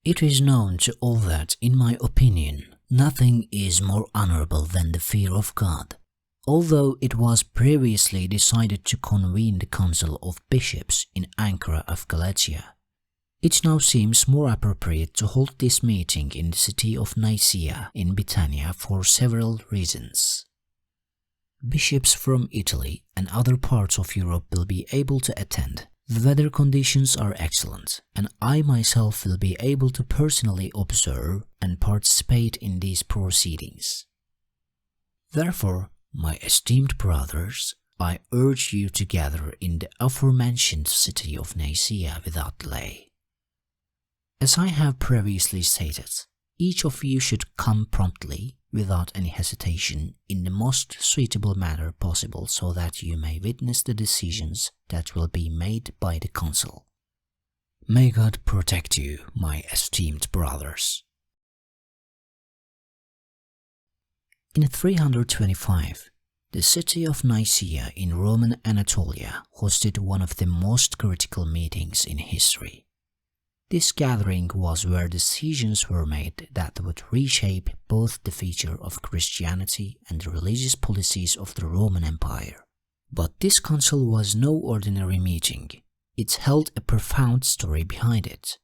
It is known to all that, in my opinion, nothing is more honorable than the fear of God. Although it was previously decided to convene the Council of Bishops in Ankara of Galatia, it now seems more appropriate to hold this meeting in the city of Nicaea in Bithynia for several reasons. Bishops from Italy and other parts of Europe will be able to attend. The weather conditions are excellent, and I myself will be able to personally observe and participate in these proceedings. Therefore, my esteemed brothers, I urge you to gather in the aforementioned city of Nicaea without delay. As I have previously stated, each of you should come promptly, without any hesitation, in the most suitable manner possible, so that you may witness the decisions that will be made by the Council. May God protect you, my esteemed brothers. In 325, the city of Nicaea in Roman Anatolia hosted one of the most critical meetings in history. This gathering was where decisions were made that would reshape both the future of Christianity and the religious policies of the Roman Empire. But this council was no ordinary meeting. It held a profound story behind it.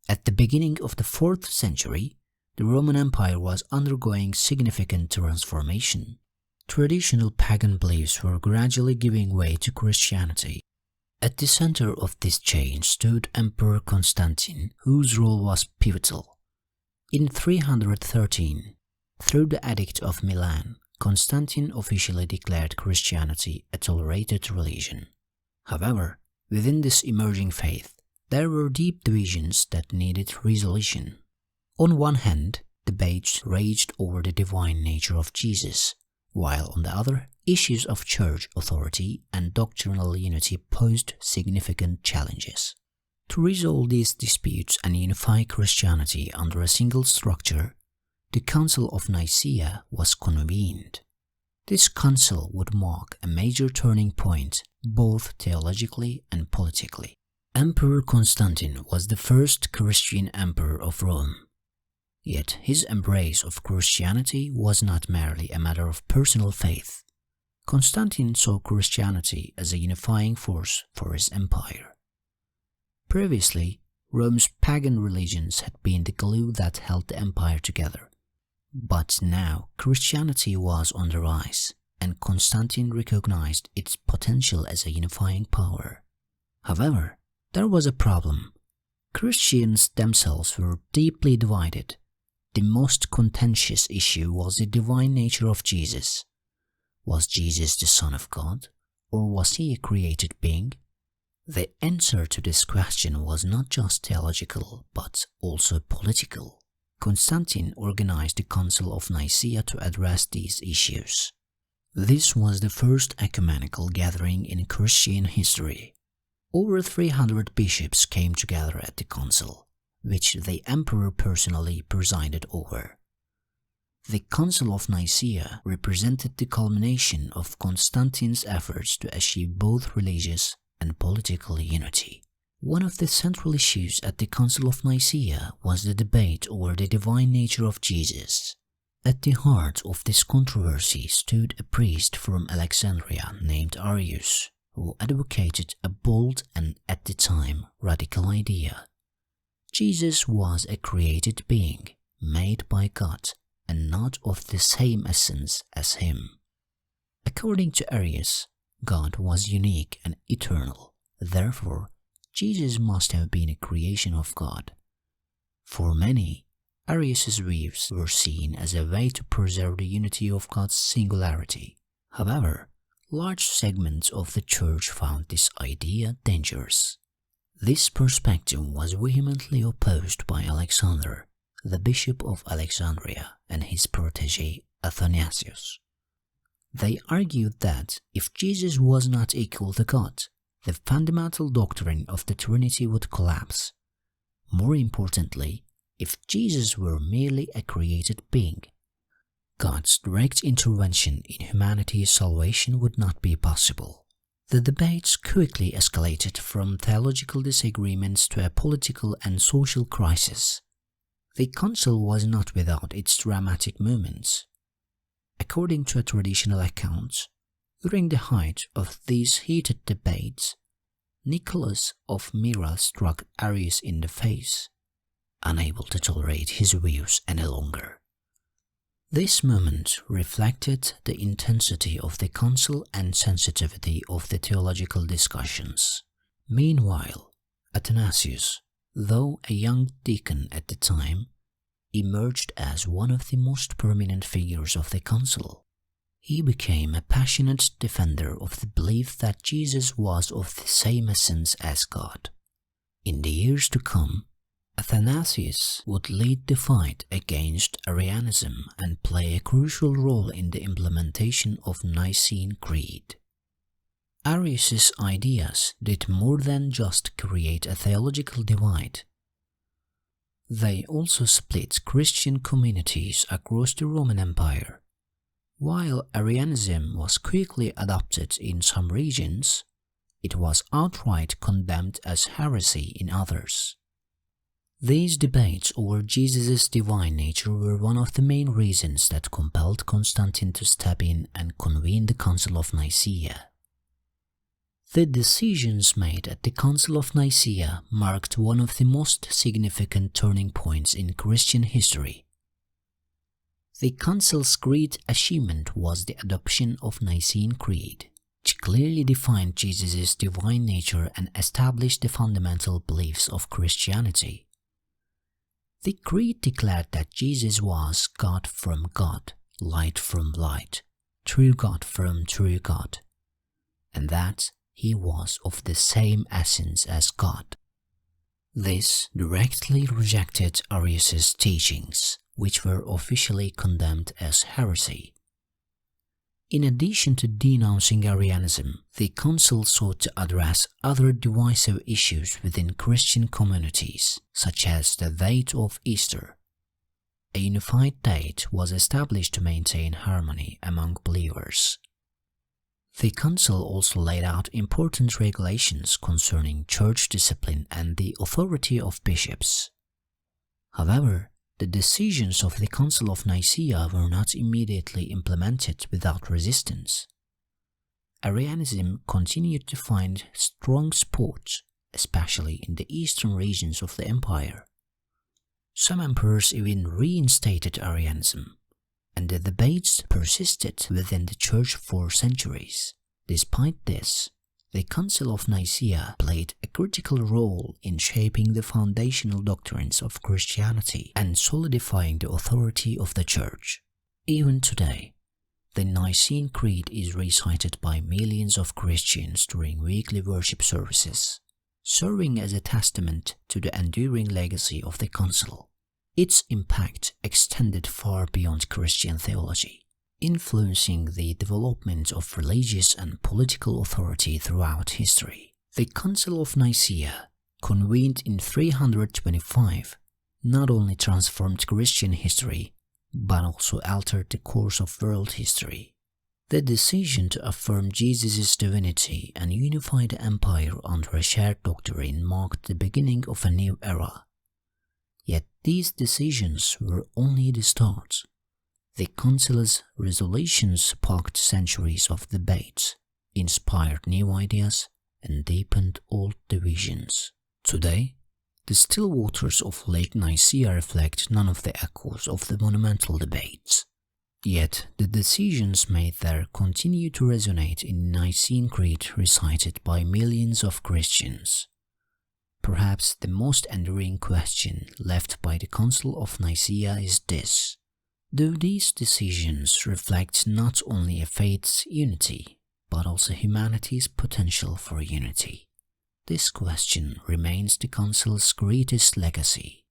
At the beginning of the 4th century, the Roman Empire was undergoing significant transformation. Traditional pagan beliefs were gradually giving way to Christianity. At the center of this change stood Emperor Constantine, whose role was pivotal. In 313, through the Edict of Milan, Constantine officially declared Christianity a tolerated religion. However, within this emerging faith, there were deep divisions that needed resolution. On one hand, debates raged over the divine nature of Jesus, while on the other, issues of church authority and doctrinal unity posed significant challenges. To resolve these disputes and unify Christianity under a single structure, the Council of Nicaea was convened. This council would mark a major turning point, both theologically and politically. Emperor Constantine was the first Christian emperor of Rome. Yet his embrace of Christianity was not merely a matter of personal faith. Constantine saw Christianity as a unifying force for his empire. Previously, Rome's pagan religions had been the glue that held the empire together. But now Christianity was on the rise, and Constantine recognized its potential as a unifying power. However, there was a problem. Christians themselves were deeply divided. The most contentious issue was the divine nature of Jesus. Was Jesus the Son of God, or was he a created being? The answer to this question was not just theological, but also political. Constantine organized the Council of Nicaea to address these issues. This was the first ecumenical gathering in Christian history. Over 300 bishops came together at the council, which the emperor personally presided over. The Council of Nicaea represented the culmination of Constantine's efforts to achieve both religious and political unity. One of the central issues at the Council of Nicaea was the debate over the divine nature of Jesus. At the heart of this controversy stood a priest from Alexandria named Arius, who advocated a bold and, at the time, radical idea. Jesus was a created being, made by God, and not of the same essence as him. According to Arius, God was unique and eternal. Therefore, Jesus must have been a creation of God. For many, Arius' views were seen as a way to preserve the unity of God's singularity. However, large segments of the church found this idea dangerous. This perspective was vehemently opposed by Alexander, the bishop of Alexandria, and his protege Athanasius. They argued that if Jesus was not equal to God, the fundamental doctrine of the Trinity would collapse. More importantly, if Jesus were merely a created being, God's direct intervention in humanity's salvation would not be possible. The debates quickly escalated from theological disagreements to a political and social crisis. The council was not without its dramatic moments. According to a traditional account, during the height of these heated debates, Nicholas of Myra struck Arius in the face, unable to tolerate his views any longer. This moment reflected the intensity of the council and sensitivity of the theological discussions. Meanwhile, Athanasius, though a young deacon at the time, emerged as one of the most prominent figures of the council. He became a passionate defender of the belief that Jesus was of the same essence as God. In the years to come, Athanasius would lead the fight against Arianism and play a crucial role in the implementation of Nicene Creed. Arius's ideas did more than just create a theological divide. They also split Christian communities across the Roman Empire. While Arianism was quickly adopted in some regions, it was outright condemned as heresy in others. These debates over Jesus' divine nature were one of the main reasons that compelled Constantine to step in and convene the Council of Nicaea. The decisions made at the Council of Nicaea marked one of the most significant turning points in Christian history. The Council's great achievement was the adoption of Nicene Creed, which clearly defined Jesus' divine nature and established the fundamental beliefs of Christianity. The Creed declared that Jesus was God from God, light from light, true God from true God, and that He was of the same essence as God. This directly rejected Arius's teachings, which were officially condemned as heresy. In addition to denouncing Arianism, the Council sought to address other divisive issues within Christian communities, such as the date of Easter. A unified date was established to maintain harmony among believers. The Council also laid out important regulations concerning church discipline and the authority of bishops. However, the decisions of the Council of Nicaea were not immediately implemented without resistance. Arianism continued to find strong support, especially in the eastern regions of the empire. Some emperors even reinstated Arianism, and the debates persisted within the church for centuries. Despite this, the Council of Nicaea played a critical role in shaping the foundational doctrines of Christianity and solidifying the authority of the Church. Even today, the Nicene Creed is recited by millions of Christians during weekly worship services, serving as a testament to the enduring legacy of the Council. Its impact extended far beyond Christian theology, influencing the development of religious and political authority throughout history. The Council of Nicaea, convened in 325, not only transformed Christian history, but also altered the course of world history. The decision to affirm Jesus' divinity and unify the empire under a shared doctrine marked the beginning of a new era. Yet these decisions were only the start. The Council's resolutions sparked centuries of debates, inspired new ideas, and deepened old divisions. Today, the still waters of Lake Nicaea reflect none of the echoes of the monumental debates. Yet the decisions made there continue to resonate in Nicene Creed recited by millions of Christians. Perhaps the most enduring question left by the Council of Nicaea is this: do these decisions reflect not only a faith's unity, but also humanity's potential for unity? This question remains the Council's greatest legacy.